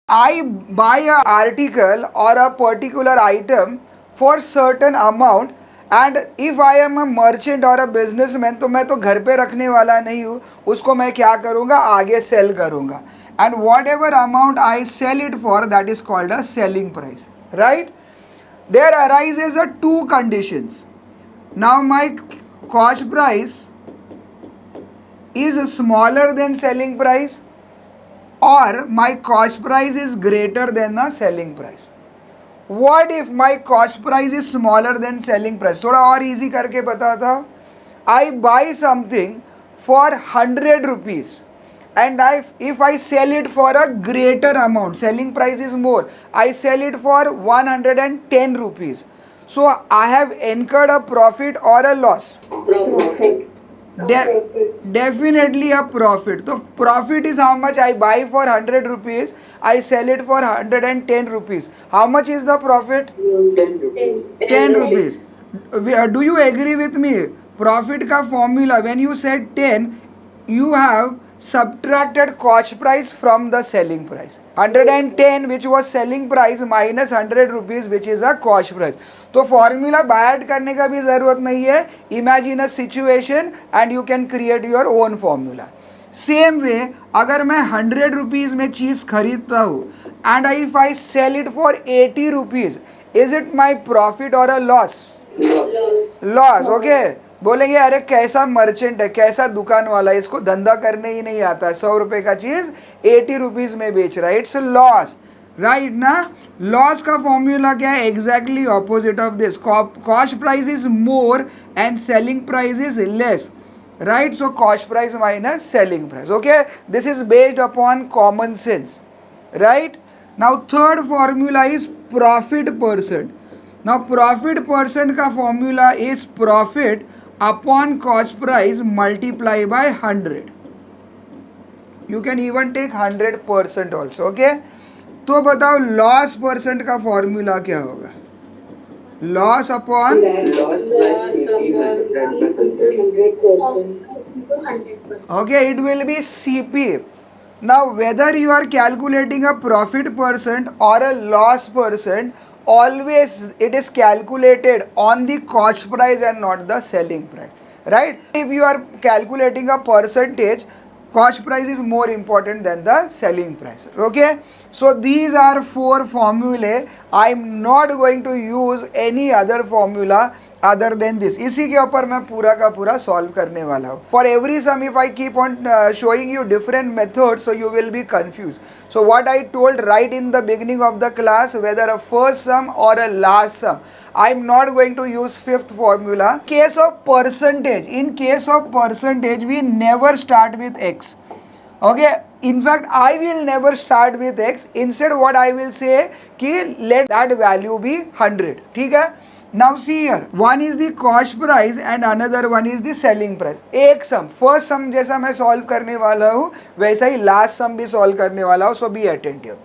I buy an article or a particular item for certain amount, and if I am a merchant or a businessman, तो मैं तो घर पे रखने वाला नहीं हूँ, उसको मैं क्या करूँगा, आगे सेल करूँगा. And whatever amount I sell it for, that is called a selling price, right? There arises a two conditions. Now my cost price is smaller than selling price, or my cost price is greater than the selling price. What if my cost price is smaller than selling price? थोड़ा और easy करके बताता हूँ. I buy something for 100 rupees, and if I sell it for a greater amount, selling price is more, I sell it for 110 rupees. So I have incurred a profit or a loss? Definitely a profit. So profit is how much? I buy for 100 rupees, I sell it for 110 rupees. How much is the profit? 10 rupees. Do you agree with me? Profit ka formula, when you said 10, you have subtracted cost price from the selling price. 110 which was selling price minus 100 rupees which is a cost price. तो formula बैड करने का भी जरूरत नहीं है. Imagine a situation and you can create your own formula. Same way अगर मैं 100 रुपीज में चीज खरीदता हूँ and if I sell it for 80 rupees, is it my profit or a loss? Loss. Okay, बोलेंगे अरे कैसा मर्चेंट है, कैसा दुकान वाला है, इसको धंधा करने ही नहीं आता, 100 रुपए का चीज 80 रुपीज में बेच रहा है, इट्स लॉस, राइट ना? लॉस का फॉर्मूला क्या है? Exactly opposite of this. Cost price is more and selling price is less, right? So cost price minus selling price. Okay, this is based upon common sense, right? Now third formula is profit percent. Now profit percent का formula is profit upon cost price multiply by 100. You can even take 100% also. Okay, तो बताओ loss percent का formula क्या होगा? Loss upon okay, it will be CP. Now whether you are calculating a profit percent or a loss percent, always it is calculated on the cost price and not the selling price, right? If you are calculating a percentage, cost price is more important than the selling price. Okay, so these are four formulae. I am not going to use any other formula other than this. इसी के ऊपर मैं पूरा का पूरा solve करने वाला हूँ. For every sum, if I keep on showing you different methods, so you will be confused. So what I told right in the beginning of the class, whether a first sum or a last sum, I am not going to use fifth formula. Case of percentage, in case of percentage, we never start with x. Okay, in fact I will never start with x. Instead what I will say कि let that value be 100. ठीक है? Now see here, one is the cost price and another one is the selling price. एक sum, first sum जैसा मैं solve करने वाला हूँ वैसा ही last sum भी solve करने वाला हूँ. So be attentive.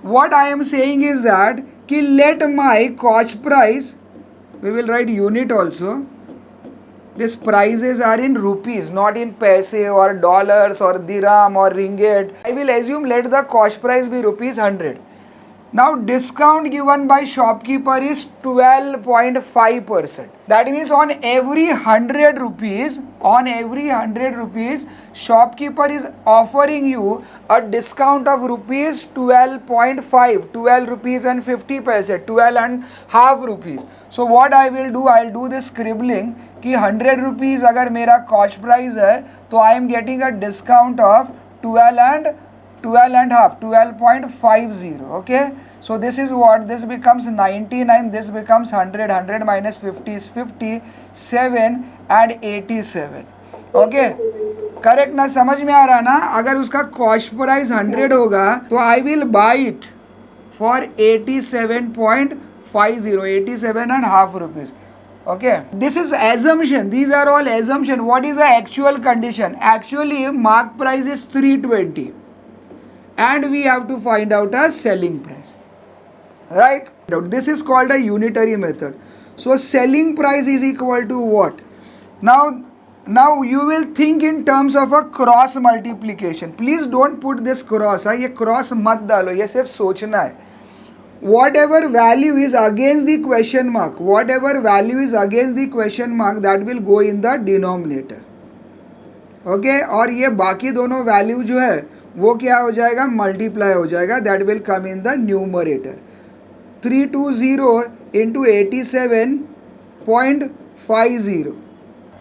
What I am saying is that कि let my cost price, we will write unit also. These prices are in rupees, not in paise or dollars or dirham or ringgit. I will assume let the cost price be rupees 100. Now discount given by shopkeeper is 12.5%. That means on every 100 rupees, shopkeeper is offering you a discount of rupees 12.5, 12 rupees and 50 paise, 12 and half rupees. So what I will do, I will do this scribbling कि 100 rupees अगर मेरा cost price है तो I am getting a discount of 12 and half, 12.50. Okay, so this is what, this becomes 99, this becomes 100 minus 50 is 57 and 87. Okay, correct ना? समझ में आ रहा ना? अगर उसका कॉस्ट प्राइस 100 होगा तो I will by it for 87.50, 87 and half rupees. Okay, this is assumption, these are all assumption. What is the actual condition? Actually mark price is 320 and we have to find out a selling price, right? This is called a unitary method. So selling price is equal to what? Now Now you will think in terms of a cross multiplication. Please don't put this cross. ये cross मत डालो, ये सिर्फ सोचना है. Whatever value is against the question mark, whatever value is against the question mark, that will go in the denominator. Okay, और ये बाकी दोनों वैल्यू जो है वो क्या हो जाएगा, मल्टीप्लाई हो जाएगा, that will come in the numerator. 320 into 87.50.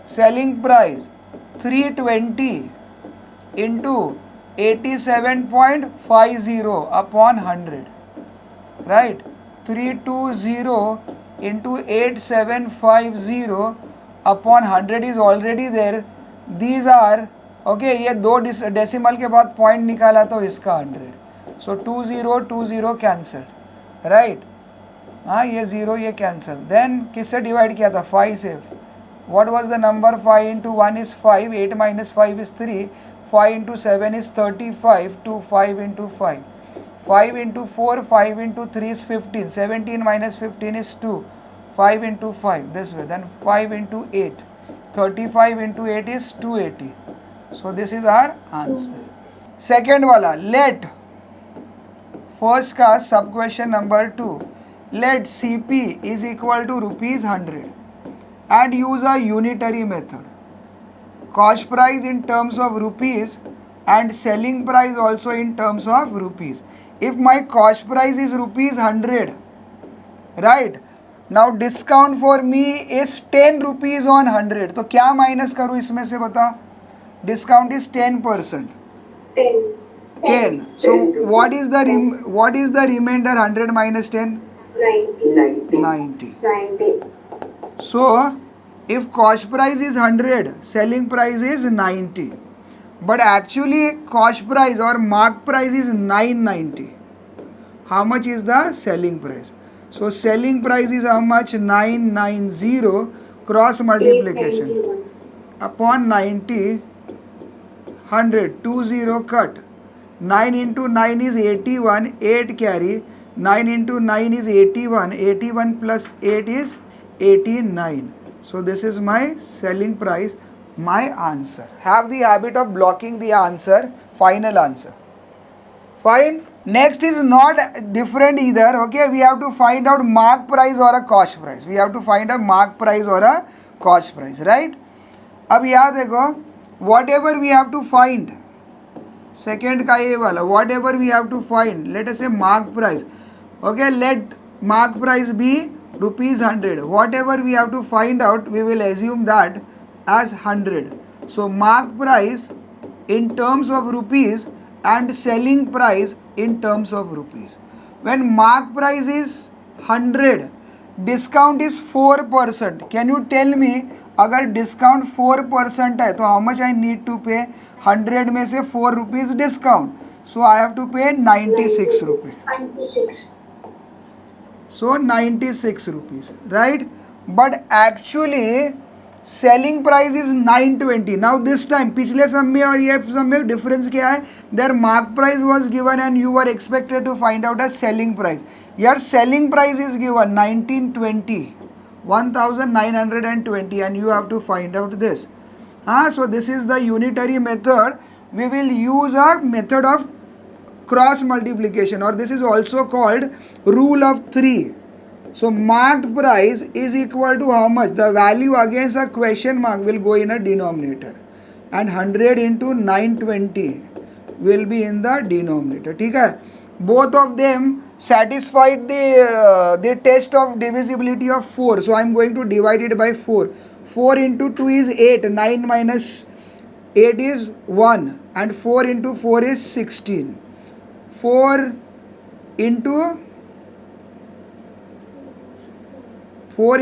Selling price 320 into 87.50 upon 100. Right? 320 into 8750 upon 100 is already there. These are okay. ये दो डेसिमल के बाद पॉइंट निकाला तो इसका 100. So 20 cancel. राइट, हाँ ये 0 ये कैंसल. देन किससे डिवाइड किया था, 5 से. What was the number? 5 into 1 is 5, 8 minus 5 is 3, 5 into 7 is 35, 2 5 into 5. 5 into 4, 5 into 3 is 15, 17 minus 15 is 2, 5 into 5, this way. Then 5 into 8, 35 into 8 is 280. So this is our answer. Second wala, let, first ka sub question number 2, let CP is equal to rupees 100 and use a unitary method. Cost price in terms of rupees and selling price also in terms of rupees. If my cost price is rupees 100, right, now discount for me is 10 rupees on 100, तो क्या minus करूँ इसमें से बता, discount is 10%. 10. So what is the remainder? 100 minus 10? 90. So if cost price is 100, selling price is 90, but actually cost price or mark price is 990. How much is the selling price? So selling price is how much? 990. Cross multiplication upon 90, 100, 20 cut. 9 into 9 is 81, 8 carry. 9 into 9 is 81, 81 plus 8 is 89. So this is my selling price, my answer. Have the habit of blocking the answer, final answer. Fine. Next is not different either. Okay, we have to find out mark price or a cost price. We have to find a mark price or a cost price, right? अब याद देखो, whatever we have to find, second का ये वाला, whatever we have to find, let us say mark price. Okay, let mark price be rupees 100. Whatever we have to find out, we will assume that as 100. So mark price in terms of rupees and selling price in terms of rupees. When mark price is 100, discount is 4%. Can you tell me अगर discount 4% है तो how much I need to pay? 100 में से 4 rupees discount. So I have to pay 96 rupees. 96. So 96 rupees, right? But actually selling price is 920. Now this time पिछले सम में और ये सम में difference क्या है? Their mark price was given and you were expected to find out a selling price. Your selling price is given 1920, 1920, and you have to find out this. So this is the unitary method. We will use a method of cross multiplication, or this is also called rule of 3. So marked price is equal to how much? The value against a question mark will go in a denominator, and 100 into 920 will be in the denominator. ठीक है? Both of them satisfied the test of divisibility of 4. So I am going to divide it by 4. 4 into 2 is 8. 9 minus 8 is 1. And 4 into 4 is 16. 4 into 4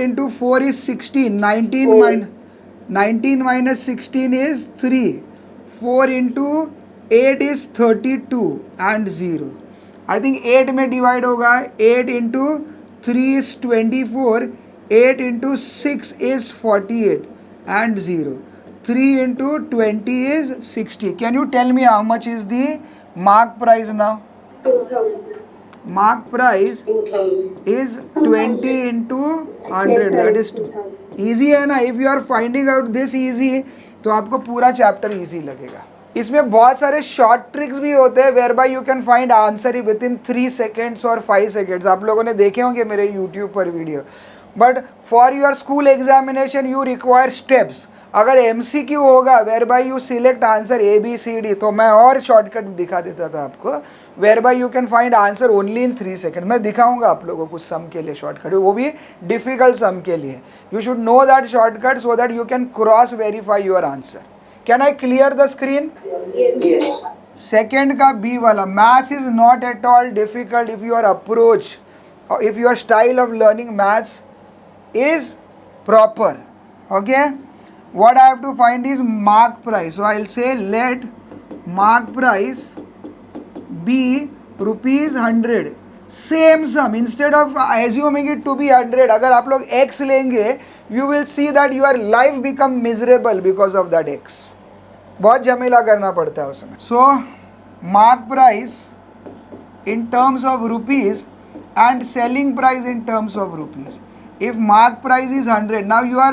is 16. 19 minus 16 is 3. 4 into 8 is 32 and 0. I think 8 में divide होगा. 8 into 3 is 24. 8 into 6 is 48 and 0. 3 into 20 is 60. Can you tell me how much is the mark price now? 2000. Mark price 2000 is 20 into 100. That is 2. Easy है ना? If you are finding out this easy, तो आपको पूरा chapter easy लगेगा। इसमें बहुत सारे short tricks भी होते हैं whereby you can find answer within 3 seconds or 5 seconds. आप लोगों ने देखे होंगे मेरे यूट्यूब पर वीडियो। But for your school examination you require steps. अगर MCQ होगा whereby you select answer ABCD, तो मैं और शॉर्टकट दिखा देता था आपको, whereby you can find answer only in 3 second. मैं दिखाऊंगा आप लोगों को सम के लिए शॉर्टकट, वो भी डिफिकल्ट सम के लिए। You should know that shortcut so that you can cross verify your answer. Can I clear the screen? Second का B वाला, maths is not at all difficult if your approach, if your style of learning maths is proper. Okay, what I have to find is mark price. So I'll say let mark price be ₹100. Same sum, instead of assuming it to be 100, अगर आप लोग x लेंगे you will see that your life become miserable because of that x. बहुत झमेला करना पड़ता है उसमें. So mark price in terms of rupees and selling price in terms of rupees. If mark price is 100, now your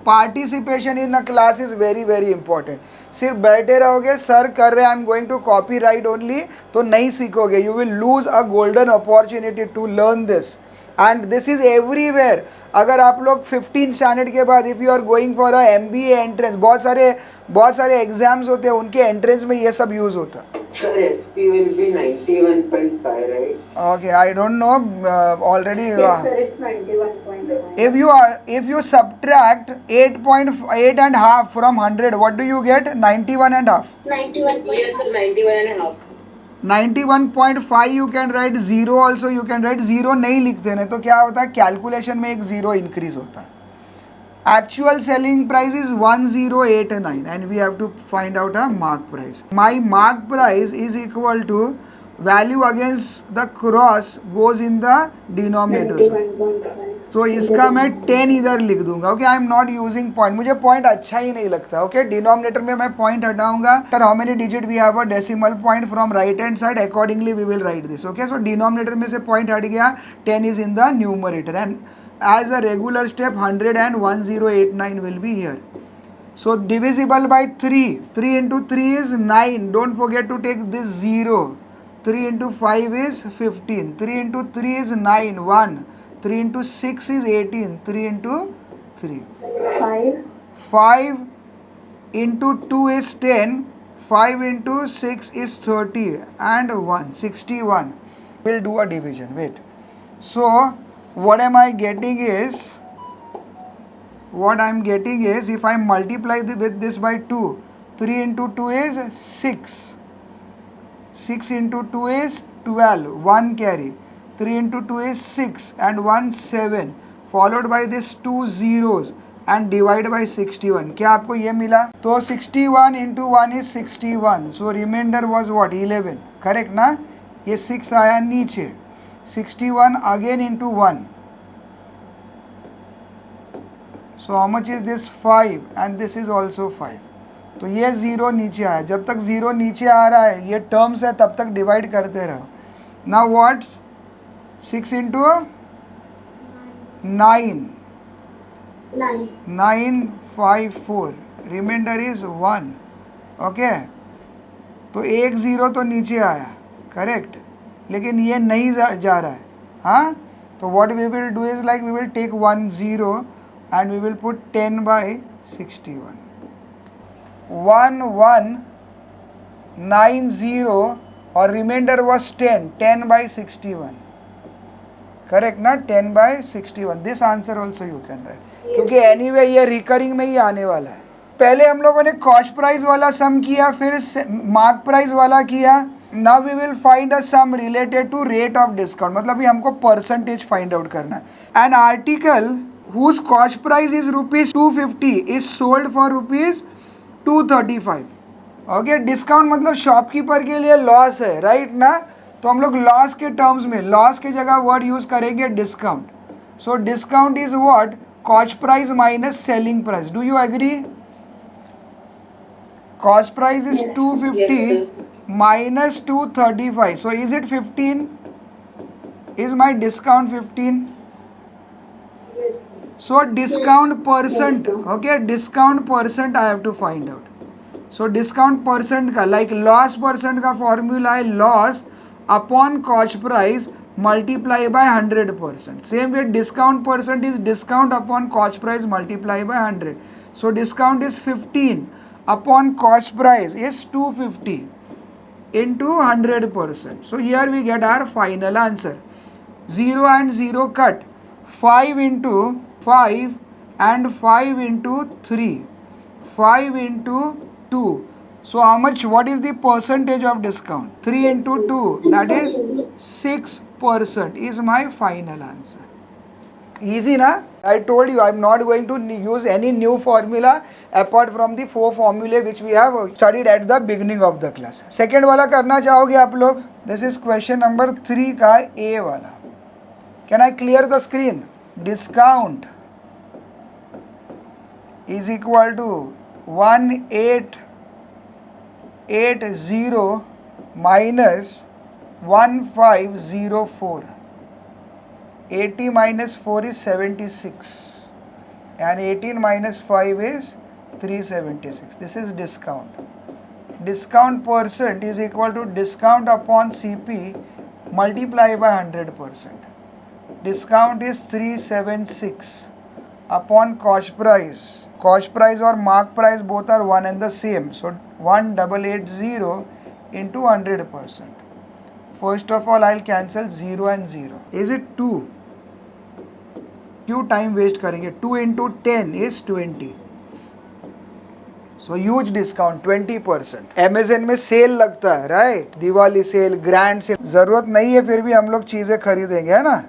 participation in a class is very very important. सिर्फ बैठे रहोगे sir कर रहे हैं I am going to copy right only, तो नहीं सीखोगे. You will lose a golden opportunity to learn this, and this is everywhere. अगर आप लोग 15 स्टैंडर्ड के बाद if you are going for a MBA entrance, बहुत सारे एग्जाम्स होते हैं, उनके एंट्रेंस में ये सब यूज होता है. Sir, SP will be 91.5, right? Okay, I don't know already. Yes, sir, it's 91.5. If you subtract 8.8 and half from 100, what do you get? 91 and half. 91. Yes, sir, 91 and a half. 91.5 you can write, 0 also you can write. 0 नहीं लिखते नहीं तो क्या होता है, calculation में एक 0 increase होता है. Actual selling price is 1089 and we have to find out a mark price. My mark price is equal to value against the cross goes in the denominator. 91.5. तो इसका मैं 10 इधर लिख दूंगा. Okay, I am not using point, मुझे point अच्छा ही नहीं लगता. ओके, डिनोमिनेटर में मैं पॉइंट हटाऊंगा. Sir how many digit we have a decimal point from right hand side, accordingly we will write this. Okay, so denominator में से पॉइंट हट गया, 10 is in the numerator and as a regular step 100 and 1089 will be here. So divisible by 3. 3 into 3 is 9. Don't forget to take this 0. 3 into 5 is 15. 3 into 3 is 9. 1. 3 into 6 is 18. 3 into 3. 5. 5 into 2 is 10. 5 into 6 is 30. And 1. 61. We'll do a division. Wait. So what am I getting is, if I multiply with this by 2, 3 into 2 is 6, 6 into 2 is 12, 1 carry, 3 into 2 is 6 and 1 7, followed by this 2 zeros and divide by 61. क्या आपको ये मिला? तो 61 into 1 is 61, so remainder was what, 11, correct ना? ये 6 आया नीचे, 61 again into 1. So how much is this? 5 and this is also 5. तो ये 0 नीचे आया. जब तक 0 नीचे आ रहा है, ये टर्म्स है, तब तक डिवाइड करते रहो. Now what? 6 into 9. 9 5 4. Remainder is 1. Okay? तो एक 0 तो नीचे आया, करेक्ट, लेकिन ये नहीं जा रहा है. हाँ, तो what we will do is like we will take 1 0 and we will put 10 by 61. 1 1 9 0 और remainder was 10. 10 by 61. करेक्ट ना? 10 by 61. This answer also you can write, क्योंकि एनीवे ये रिकरिंग में ही आने वाला है. पहले हम लोगों ने कॉस्ट प्राइस वाला सम किया, फिर मार्क प्राइस वाला किया. Now we will find a sum related to rate of discount, मतलब ये हमको परसेंटेज फाइंड आउट करना है. An article whose cost price is ₹250 is sold for ₹235. Okay, discount मतलब शॉपकीपर के लिए लॉस है, राइट ना? तो हम लोग लॉस के टर्म्स में, लॉस के जगह वर्ड यूज करेंगे discount. So discount is what? Cost price minus selling price. Do you agree? Cost price is 250 minus 235. So is it 15? Is my discount 15? So discount percent, Yes, sir. okay, discount percent I have to find out. So discount percent का like loss percent का formula है loss upon cost price multiply by 100%. Same way discount percent is discount upon cost price multiply by 100. So discount is 15 upon cost price is 250 into 100%. So here we get our final answer. 0 and 0 cut. 5 into 5 and 5 into 3. 5 into 2. So how much, what is the percentage of discount? 3 into 2, that is 6% is my final answer. Easy na? I told you I am not going to use any new formula apart from the 4 formulae which we have studied at the beginning of the class. Second वाला करना चाहोगे आप लोग? This is question number 3 का A वाला. Can I clear the screen? Discount is equal to 1880 minus 1504. 80 minus 4 is 76 and 18 minus 5 is 376. This is discount. Discount percent is equal to discount upon CP multiply by 100%. Discount is 376 upon cost price. Cost price or mark price both are one and the same. So 1880 into 100%. First of all, I'll cancel 0 and 0. Is it 2? क्यों time waste करेंगे? 2 into 10 is 20. So huge discount 20%. Amazon में sale लगता है, right? Diwali sale, grand sale. जरूरत नहीं है फिर भी हम लोग चीजें खरीदेंगे, है ना?